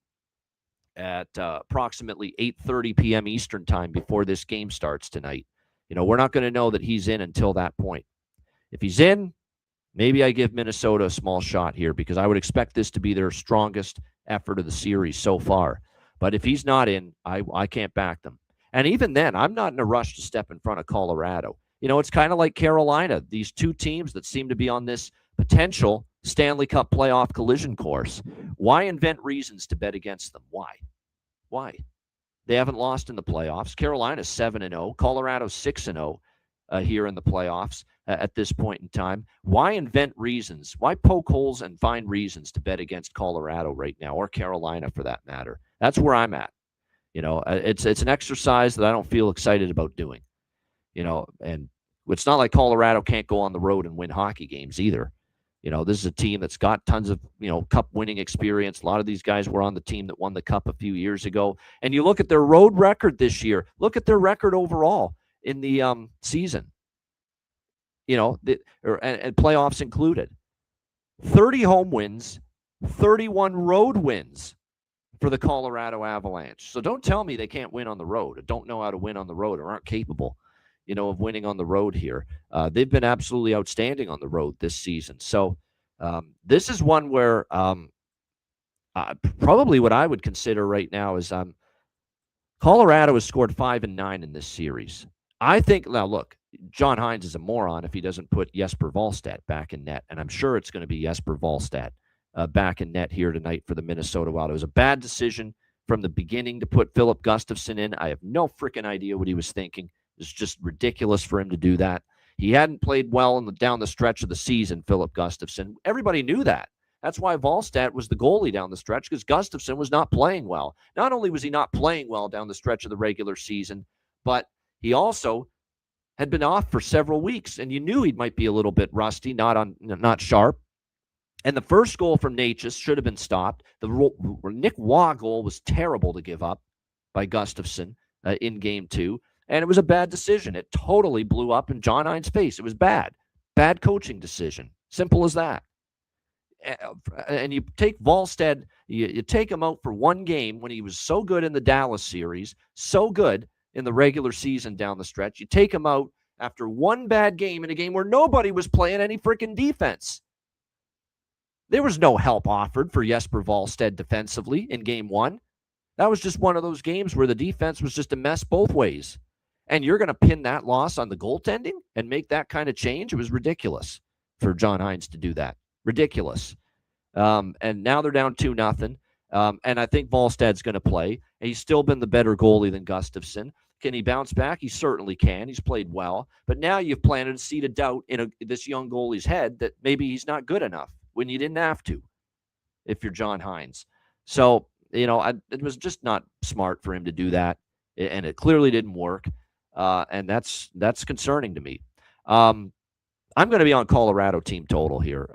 at approximately 8:30 p.m. Eastern time before this game starts tonight. We're not going to know that he's in until that point. If he's in, maybe I give Minnesota a small shot here because I would expect this to be their strongest effort of the series so far. But if he's not in, I can't back them. And even then, I'm not in a rush to step in front of Colorado. It's kind of like Carolina, these two teams that seem to be on this potential Stanley Cup playoff collision course. Why invent reasons to bet against them? Why? They haven't lost in the playoffs. Carolina's 7-0. Colorado's 6-0 here in the playoffs at this point in time. Why invent reasons? Why poke holes and find reasons to bet against Colorado right now, or Carolina for that matter? That's where I'm at. It's an exercise that I don't feel excited about doing. And it's not like Colorado can't go on the road and win hockey games either. This is a team that's got tons of, cup winning experience. A lot of these guys were on the team that won the cup a few years ago. And you look at their road record this year, look at their record overall in the season, and playoffs included. 30 home wins, 31 road wins for the Colorado Avalanche. So don't tell me they can't win on the road or don't know how to win on the road or aren't capable of winning on the road here. They've been absolutely outstanding on the road this season. So this is one where probably what I would consider right now is Colorado has scored 5 and 9 in this series. I think, now look, John Hines is a moron if he doesn't put Jesper Wallstedt back in net, and I'm sure it's going to be Jesper Wallstedt back in net here tonight for the Minnesota Wild. It was a bad decision from the beginning to put Philip Gustafsson in. I have no freaking idea what he was thinking. It's just ridiculous for him to do that. He hadn't played well down the stretch of the season, Philip Gustafsson. Everybody knew that. That's why Wallstedt was the goalie down the stretch, because Gustafsson was not playing well. Not only was he not playing well down the stretch of the regular season, but he also had been off for several weeks, and you knew he might be a little bit rusty, not sharp. And the first goal from Natchez should have been stopped. The Nick Waugh goal was terrible to give up by Gustafsson in Game 2. And it was a bad decision. It totally blew up in John Hines' face. It was bad. Bad coaching decision. Simple as that. And you take Wallstedt, you take him out for one game when he was so good in the Dallas series, so good in the regular season down the stretch. You take him out after one bad game in a game where nobody was playing any freaking defense. There was no help offered for Jesper Wallstedt defensively in Game 1. That was just one of those games where the defense was just a mess both ways. And you're going to pin that loss on the goaltending and make that kind of change? It was ridiculous for John Hines to do that. Ridiculous. And now they're down 2-0. And I think Wallstedt's going to play. He's still been the better goalie than Gustafsson. Can he bounce back? He certainly can. He's played well. But now you've planted a seed of doubt in this young goalie's head that maybe he's not good enough when you didn't have to, if you're John Hines. So, it was just not smart for him to do that. And it clearly didn't work. And that's concerning to me. I'm going to be on Colorado team total here.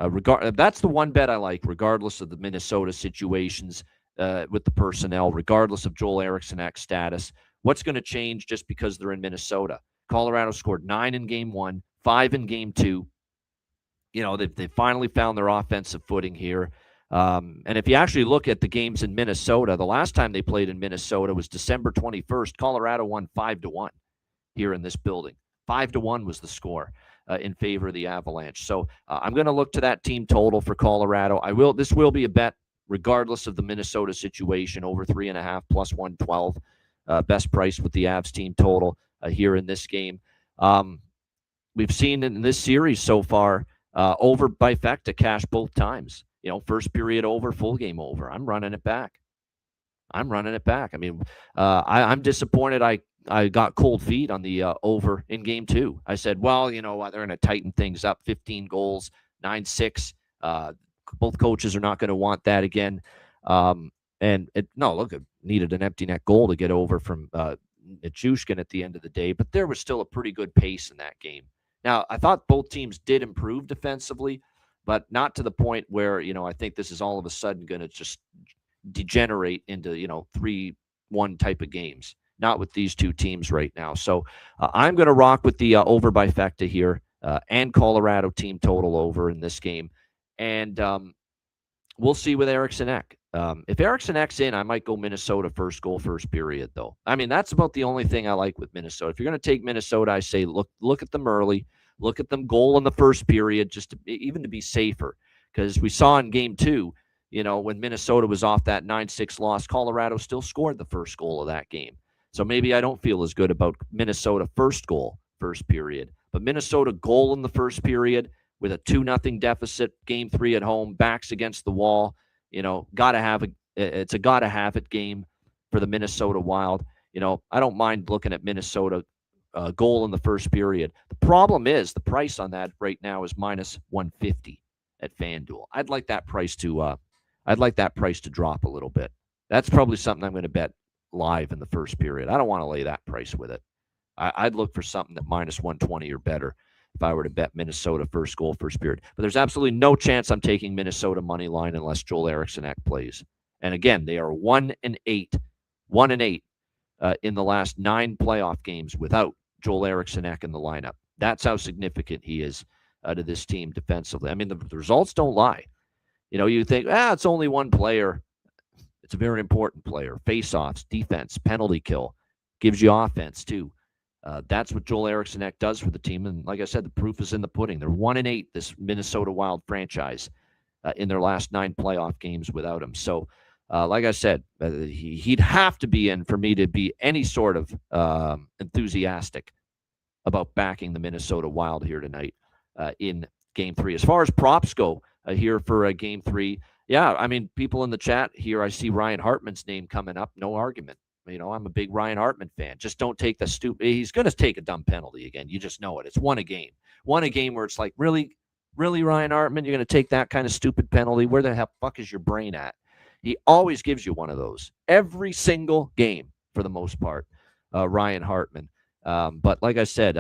That's the one bet I like, regardless of the Minnesota situations with the personnel, regardless of Joel Eriksson's status. What's going to change just because they're in Minnesota? Colorado scored 9 in Game 1, 5 in Game 2. They finally found their offensive footing here. And if you actually look at the games in Minnesota, the last time they played in Minnesota was December 21st. Colorado won 5-1 here in this building. 5-1 was the score in favor of the Avalanche. So I'm going to look to that team total for Colorado. This will be a bet regardless of the Minnesota situation, over 3.5 plus 112. Best price with the Avs team total here in this game. We've seen in this series so far, over bifecta cash both times. First period over, full game over. I'm running it back. I mean, I'm disappointed I got cold feet on the over in Game 2. I said, well, they're going to tighten things up, 15 goals, 9-6. Both coaches are not going to want that again. It needed an empty net goal to get over from Nichushkin at the end of the day, but there was still a pretty good pace in that game. Now, I thought both teams did improve defensively, but not to the point where, I think this is all of a sudden going to just degenerate into, 3-1 type of games. Not with these two teams right now. So I'm going to rock with the over by Fecta here and Colorado team total over in this game. And we'll see with Eriksson Ek. If Eriksson Ek's in, I might go Minnesota first goal, first period, though. I mean, that's about the only thing I like with Minnesota. If you're going to take Minnesota, I say look at them early. Look at them goal in the first period, even to be safer. Because we saw in game 2, when Minnesota was off that 9-6 loss, Colorado still scored the first goal of that game. So maybe I don't feel as good about Minnesota first goal, first period. But Minnesota goal in the first period with a 2-0 deficit, game 3 at home, backs against the wall. It's a gotta have it game for the Minnesota Wild. I don't mind looking at Minnesota goal in the first period. The problem is the price on that right now is minus 150 at FanDuel. I'd like that price to drop a little bit. That's probably something I'm going to bet live in the first period. I don't want to lay that price with it. I'd look for something that minus 120 or better if I were to bet Minnesota first goal, first period. But there's absolutely no chance I'm taking Minnesota money line unless Joel Eriksson Ek plays. And again, they are 1-8 in the last 9 playoff games without Joel Eriksson Ek in the lineup. That's how significant he is to this team defensively. I mean, the results don't lie. You think, it's only one player. It's a very important player. Face-offs, defense, penalty kill, gives you offense too. That's what Joel Eriksson Ek does for the team. And like I said, the proof is in the pudding. They're 1-8, this Minnesota Wild franchise, in their last 9 playoff games without him. So, like I said, he'd have to be in for me to be any sort of enthusiastic about backing the Minnesota Wild here tonight in Game 3. As far as props go here for Game 3, yeah, I mean, people in the chat here, I see Ryan Hartman's name coming up. No argument. I'm a big Ryan Hartman fan. Just don't take the stupid. He's going to take a dumb penalty again. You just know it. It's one a game where it's like, really, Ryan Hartman, you're going to take that kind of stupid penalty? Where the fuck is your brain at? He always gives you one of those every single game for the most part, Ryan Hartman. But like I said,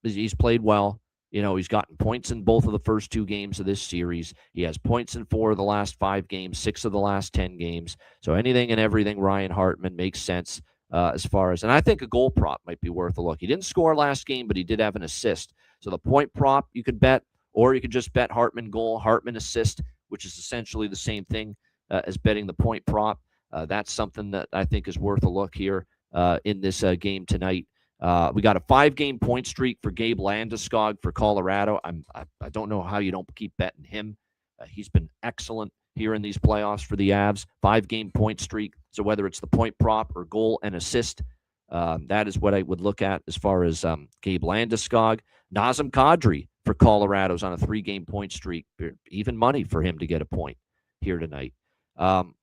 he's played well. He's gotten points in both of the first 2 games of this series. He has points in 4 of the last 5 games, 6 of the last 10 games. So anything and everything Ryan Hartman makes sense as far as, and I think a goal prop might be worth a look. He didn't score last game, but he did have an assist. So the point prop you could bet, or you could just bet Hartman goal, Hartman assist, which is essentially the same thing as betting the point prop. That's something that I think is worth a look here in this game tonight. We got a 5-game point streak for Gabe Landeskog for Colorado. I don't know how you don't keep betting him. He's been excellent here in these playoffs for the Avs. 5-game point streak. So whether it's the point prop or goal and assist, that is what I would look at as far as Gabe Landeskog. Nazem Kadri for Colorado's on a 3-game point streak. Even money for him to get a point here tonight.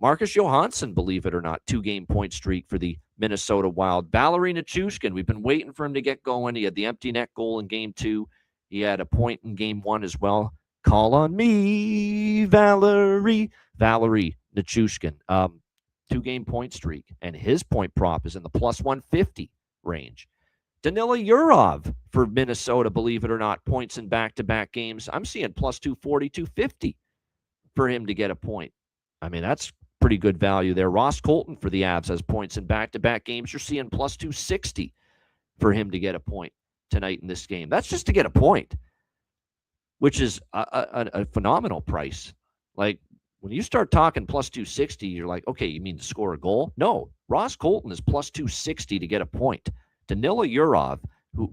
Marcus Johansson, believe it or not, 2-game point streak for the Minnesota Wild. Valeri Nichushkin, we've been waiting for him to get going. He had the empty net goal in Game 2. He had a point in Game 1 as well. Call on me, Valeri Nichushkin. 2-game point streak, and his point prop is in the plus 150 range. Danila Yurov for Minnesota, believe it or not, points in back-to-back games. I'm seeing plus 240, 250 for him to get a point. I mean, that's pretty good value there. Ross Colton for the Avs has points in back-to-back games. You're seeing plus 260 for him to get a point tonight in this game. That's just to get a point, which is a phenomenal price. Like, when you start talking plus 260, you're like, okay, you mean to score a goal? No, Ross Colton is plus 260 to get a point. Danila Yurov,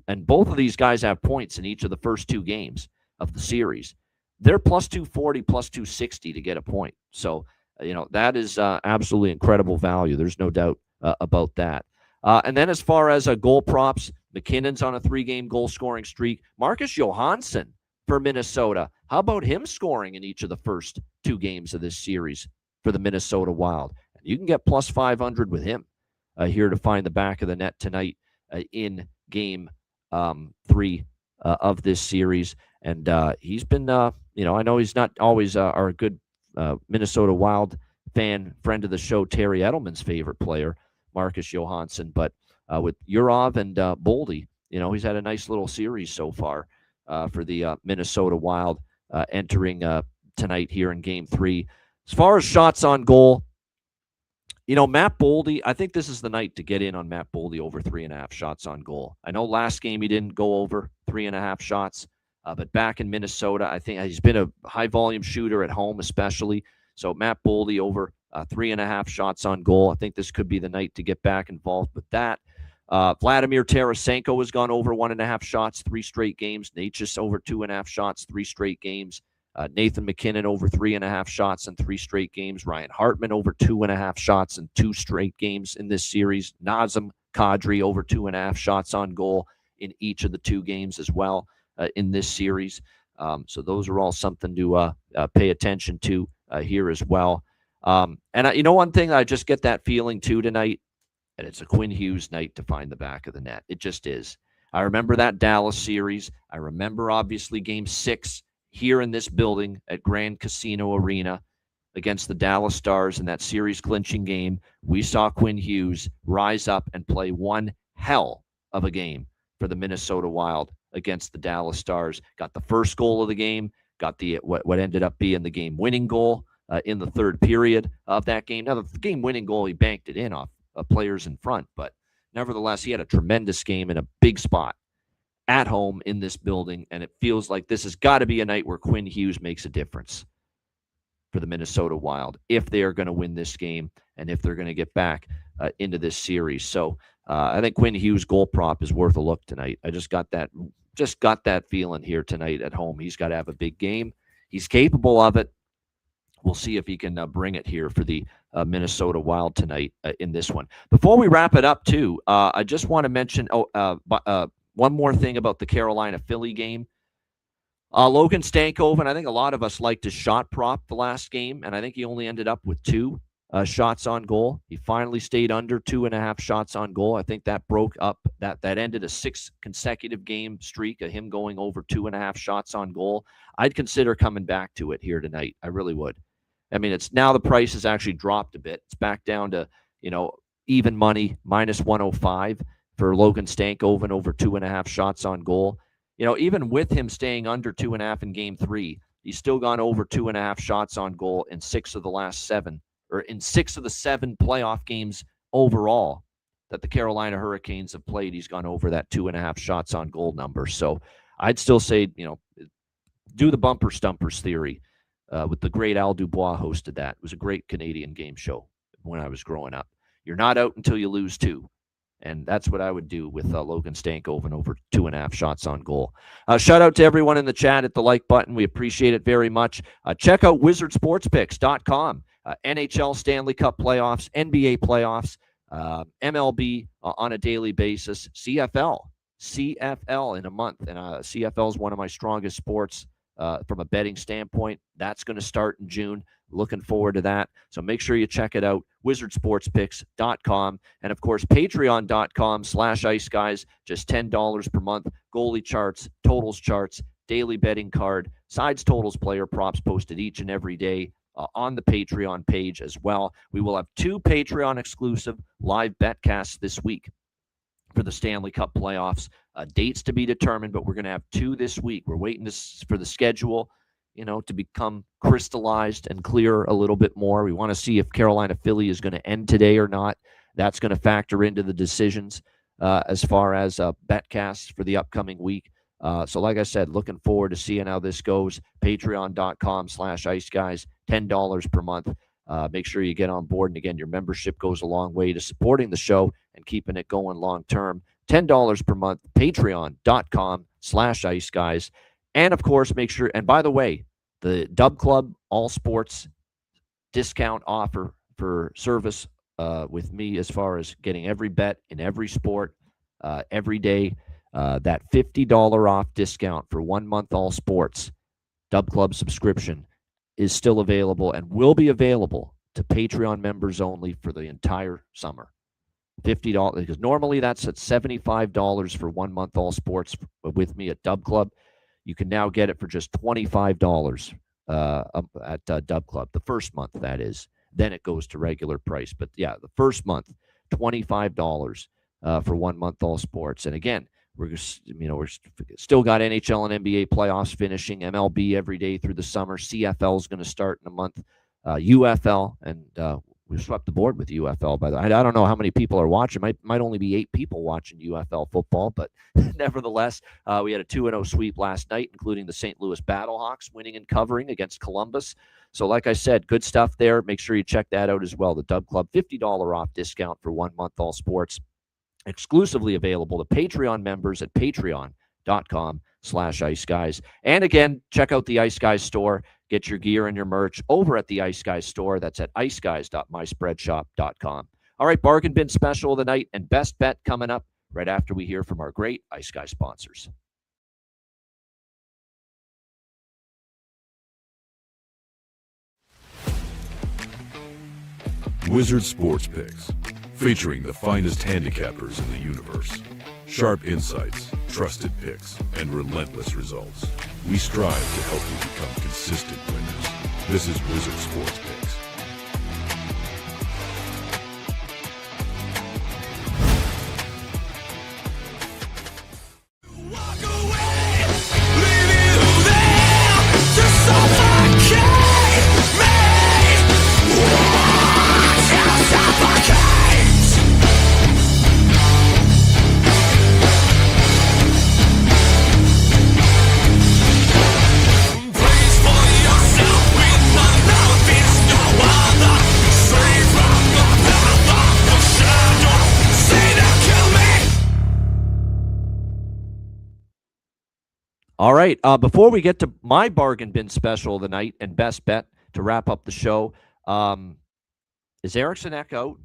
and both of these guys have points in each of the first 2 games of the series. They're plus 240, plus 260 to get a point. So, that is absolutely incredible value. There's no doubt about that. And then as far as goal props, McKinnon's on a 3-game goal-scoring streak. Marcus Johansson for Minnesota. How about him scoring in each of the first 2 games of this series for the Minnesota Wild? You can get plus 500 with him here to find the back of the net tonight in Game 3 of this series. And he's been, I know he's not always our good Minnesota Wild friend of the show, Terry Edelman's favorite player, Marcus Johansson. But with Urov and Boldy, he's had a nice little series so far for the Minnesota Wild entering tonight here in Game 3. As far as shots on goal, Matt Boldy, I think this is the night to get in on Matt Boldy over 3.5 shots on goal. I know last game he didn't go over 3.5 shots, but back in Minnesota, I think he's been a high-volume shooter at home especially. So Matt Boldy over 3.5 shots on goal. I think this could be the night to get back involved with that. Vladimir Tarasenko has gone over 1.5 shots 3 straight games. Natchez over 2.5 shots 3 straight games. Nathan McKinnon over 3.5 shots in 3 straight games. Ryan Hartman over 2.5 shots in 2 straight games in this series. Nazem Kadri over 2.5 shots on goal in each of the 2 games as well in this series. So those are all something to pay attention to here as well. And one thing, I just get that feeling too tonight, and it's a Quinn Hughes night to find the back of the net. It just is. I remember that Dallas series. I remember, obviously, Game 6 here in this building at Grand Casino Arena against the Dallas Stars in that series clinching game. We saw Quinn Hughes rise up and play one hell of a game for the Minnesota Wild against the Dallas Stars. Got the first goal of the game, got the what ended up being the game-winning goal in the third period of that game. Now, the game-winning goal, he banked it in off players in front, but nevertheless, he had a tremendous game in a big spot at home in this building, and it feels like this has got to be a night where Quinn Hughes makes a difference for the Minnesota Wild if they are going to win this game and if they're going to get back into this series. So I think Quinn Hughes' goal prop is worth a look tonight. I just got that feeling here tonight at home. He's got to have a big game. He's capable of it. We'll see if he can bring it here for the Minnesota Wild tonight in this one. Before we wrap it up, too, I just want to mention one more thing about the Carolina-Philly game. Logan Stankoven, I think a lot of us liked his shot prop the last game, and I think he only ended up with 2 shots on goal. He finally stayed under 2.5 shots on goal. I think that broke up, that ended a 6 consecutive game streak of him going over 2.5 shots on goal. I'd consider coming back to it here tonight. I really would. I mean, it's now the price has actually dropped a bit. It's back down to, even money, minus 105 for Logan Stankoven over 2.5 shots on goal. Even with him staying under 2.5 in Game 3, he's still gone over 2.5 shots on goal in 6 of the last 7, or in 6 of the 7 playoff games overall that the Carolina Hurricanes have played. He's gone over that 2.5 shots on goal number. So I'd still say, do the bumper stumpers theory. With the great Al Dubois hosted that. It was a great Canadian game show when I was growing up. You're not out until you lose 2. And that's what I would do with Logan Stankoven over 2.5 shots on goal. Shout out to everyone in the chat at the like button. We appreciate it very much. Check out wizardsportspicks.com. NHL Stanley Cup playoffs, NBA playoffs, MLB on a daily basis, CFL in a month. And CFL is one of my strongest sports from a betting standpoint. That's going to start in June. Looking forward to that. So make sure you check it out, wizardsportspicks.com. And, of course, patreon.com/Ice Guys, just $10 per month. Goalie charts, totals charts, daily betting card, sides, totals, player props posted each and every day on the Patreon page as well. We will have 2 Patreon-exclusive live betcasts this week for the Stanley Cup playoffs. Dates to be determined, but we're going to have 2 this week. We're waiting for the schedule, to become crystallized and clear a little bit more. We want to see if Carolina-Philly is going to end today or not. That's going to factor into the decisions as far as betcasts for the upcoming week. So like I said, looking forward to seeing how this goes. Patreon.com/Ice Guys, $10 per month. Make sure you get on board. And again, your membership goes a long way to supporting the show and keeping it going long term. $10 per month, patreon.com/Ice Guys. And of course, make sure, and by the way, the Dub Club All Sports discount offer for service with me as far as getting every bet in every sport every day. That $50 off discount for 1 month all sports Dub Club subscription is still available and will be available to Patreon members only for the entire summer. $50, because normally that's at $75 for 1 month all sports with me at Dub Club. You can now get it for just $25 at Dub Club, the first month, that is. Then it goes to regular price. But yeah, the first month, $25 for 1 month all sports. And again, we're still got NHL and NBA playoffs finishing, MLB every day through the summer. CFL is going to start in a month. UFL, and we swept the board with UFL. By the way, I don't know how many people are watching. Might only be 8 people watching UFL football, but nevertheless, we had a 2-0 sweep last night, including the St. Louis Battlehawks winning and covering against Columbus. So, like I said, good stuff there. Make sure you check that out as well. The Dub Club, $50 off discount for 1 month all sports, exclusively available to Patreon members at patreon.com/Ice Guys. And again, check out the Ice Guys store. Get your gear and your merch over at the Ice Guys store. That's at iceguys.myspreadshop.com. All right, bargain bin special of the night and best bet coming up right after we hear from our great Ice Guys sponsors.
Wizard Sports Picks, featuring the finest handicappers in the universe. Sharp insights, trusted picks, and relentless results. We strive to help you become consistent winners. This is Wizard Sports Picks.
Walk away, leaving you there to suffocate me. Watch how suffocates. Please for yourself with my love is no other. Straight from the path of the shadow, say to kill me.
All right, before we get to my bargain bin special of the night and best bet to wrap up the show, is Eriksson Ek out?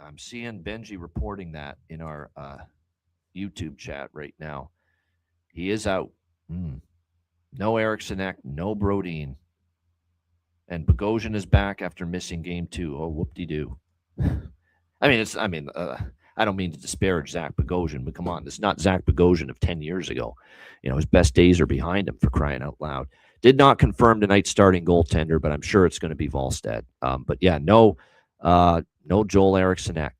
I'm seeing Benji reporting that in our YouTube chat right now. He is out. No Eriksson Ek, no Brodin. And Bogosian is back after missing game 2. Oh, whoop-de-doo. I don't mean to disparage Zach Bogosian, but come on, this is not Zach Bogosian of 10 years ago. His best days are behind him, for crying out loud. Did not confirm tonight's starting goaltender, but I'm sure it's going to be Wallstedt. But yeah, no Joel Eriksson Ek.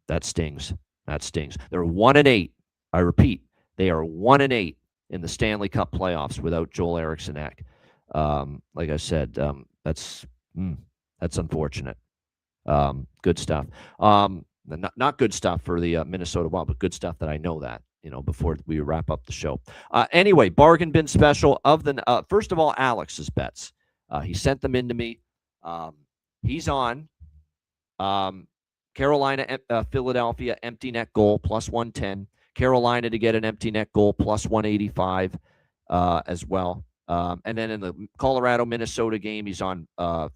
That stings. That stings. They're 1-8. I repeat, they are 1-8 in the Stanley Cup playoffs without Joel Eriksson Ek. Like I said, that's unfortunate. Good stuff. Not good stuff for the Minnesota Wild, but good stuff that I know that, before we wrap up the show. Anyway, bargain bin special of the first of all, Alex's bets. He sent them in to me. He's on Carolina, Philadelphia, empty net goal, plus 110. Carolina to get an empty net goal, plus 185 as well. And then in the Colorado-Minnesota game, he's on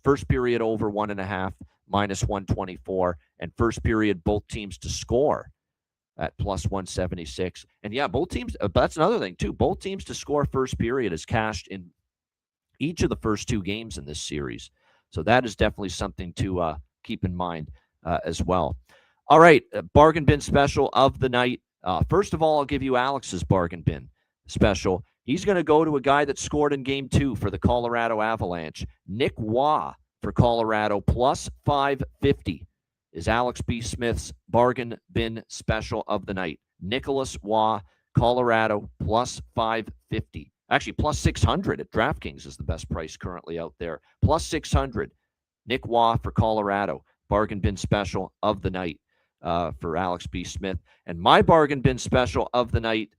first period over 1.5, minus 124, and first period both teams to score at plus 176. And yeah, both teams, that's another thing too. Both teams to score first period is cashed in each of the first 2 games in this series. So that is definitely something to keep in mind as well. All right, bargain bin special of the night. First of all, I'll give you Alex's bargain bin special. He's going to go to a guy that scored in game 2 for the Colorado Avalanche. Nick Waugh for Colorado, plus 550 is Alex B. Smith's bargain bin special of the night. Nicholas Waugh, Colorado, plus 550. Actually, plus 600 at DraftKings is the best price currently out there. Plus 600. Nick Waugh for Colorado, bargain bin special of the night for Alex B. Smith. And my bargain bin special of the night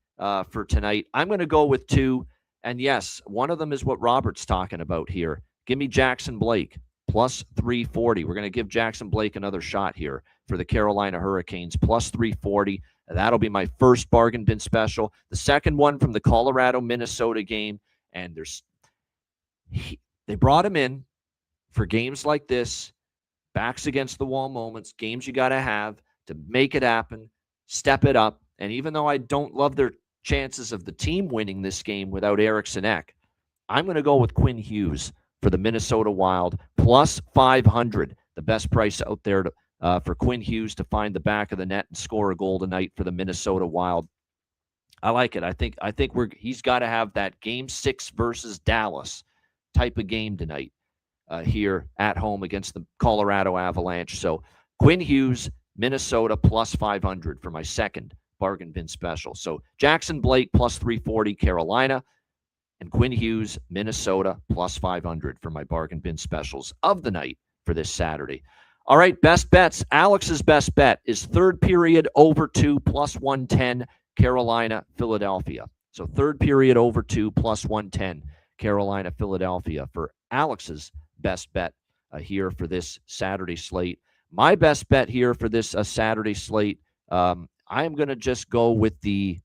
for tonight, I'm going to go with 2. And yes, one of them is what Robert's talking about here. Give me Jackson Blake, plus 340. We're going to give Jackson Blake another shot here for the Carolina Hurricanes, plus 340. That'll be my first bargain bin special. The second one from the Colorado-Minnesota game. And they brought him in for games like this, backs against the wall moments, games you got to have to make it happen, step it up. And even though I don't love their chances of the team winning this game without Eriksson Ek, I'm going to go with Quinn Hughes for the Minnesota Wild, plus 500, the best price out there for Quinn Hughes to find the back of the net and score a goal tonight for the Minnesota Wild. I like it. I think he's got to have that game 6 versus Dallas type of game tonight here at home against the Colorado Avalanche. So Quinn Hughes, Minnesota plus 500 for my second bargain bin special. So Jackson Blake plus 340 Carolina, and Quinn Hughes, Minnesota plus 500 for my bargain bin specials of the night for this Saturday. All right, best bets. Alex's best bet is third period over 2 plus 110 Carolina, Philadelphia. So third period over 2 plus 110 Carolina, Philadelphia for Alex's best bet here for this Saturday slate. My best bet here for this Saturday slate, I am going to just go with the,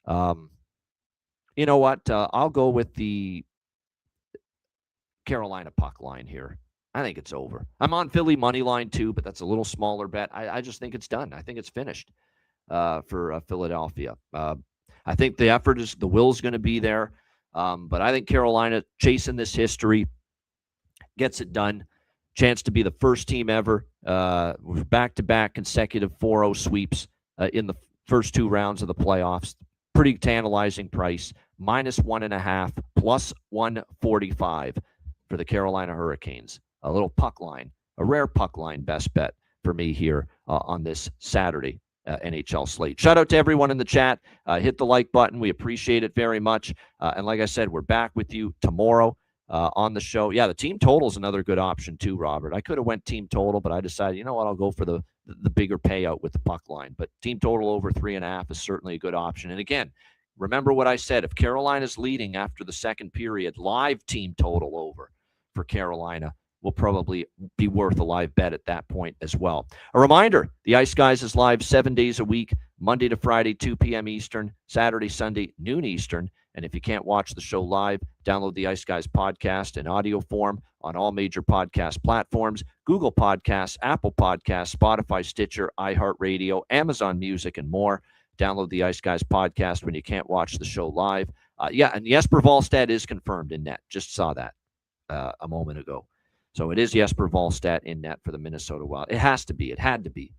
you know what? I'll go with the Carolina puck line here. I think it's over. I'm on Philly money line too, but that's a little smaller bet. I just think it's done. I think it's finished for Philadelphia. I think the effort is, the will's going to be there. But I think Carolina chasing this history gets it done. Chance to be the first team ever with back-to-back consecutive 4-0 sweeps in the first 2 rounds of the playoffs. Pretty tantalizing price. -1.5, plus 145 for the Carolina Hurricanes. A little puck line, a rare puck line best bet for me here on this Saturday NHL slate. Shout out to everyone in the chat. Hit the like button. We appreciate it very much. And like I said, we're back with you tomorrow on the show. Yeah, the team total is another good option too, Robert. I could have went team total, but I decided, you know what, I'll go for the bigger payout with the puck line. But team total over 3.5 is certainly a good option. And again, remember what I said. If Carolina's leading after the second period, live team total over for Carolina will probably be worth a live bet at that point as well. A reminder, the Ice Guys is live 7 days a week, Monday to Friday, 2 p.m. Eastern, Saturday, Sunday, noon Eastern. And if you can't watch the show live, download the Ice Guys podcast in audio form on all major podcast platforms, Google Podcasts, Apple Podcasts, Spotify, Stitcher, iHeartRadio, Amazon Music, and more. Download the Ice Guys podcast when you can't watch the show live. And Jesper Wallstedt is confirmed in net. Just saw that a moment ago. So it is Jesper Wallstedt in net for the Minnesota Wild. It has to be. It had to be.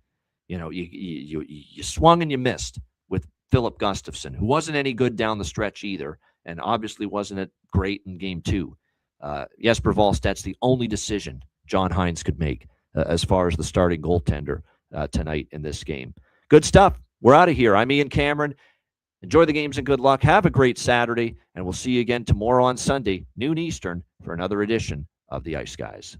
You know, you swung and you missed with Philip Gustafsson, who wasn't any good down the stretch either, and obviously wasn't great in Game 2. Jesper Wallstedt's the only decision John Hines could make as far as the starting goaltender tonight in this game. Good stuff. We're out of here. I'm Ian Cameron. Enjoy the games and good luck. Have a great Saturday, and we'll see you again tomorrow on Sunday, noon Eastern, for another edition of the Ice Guys.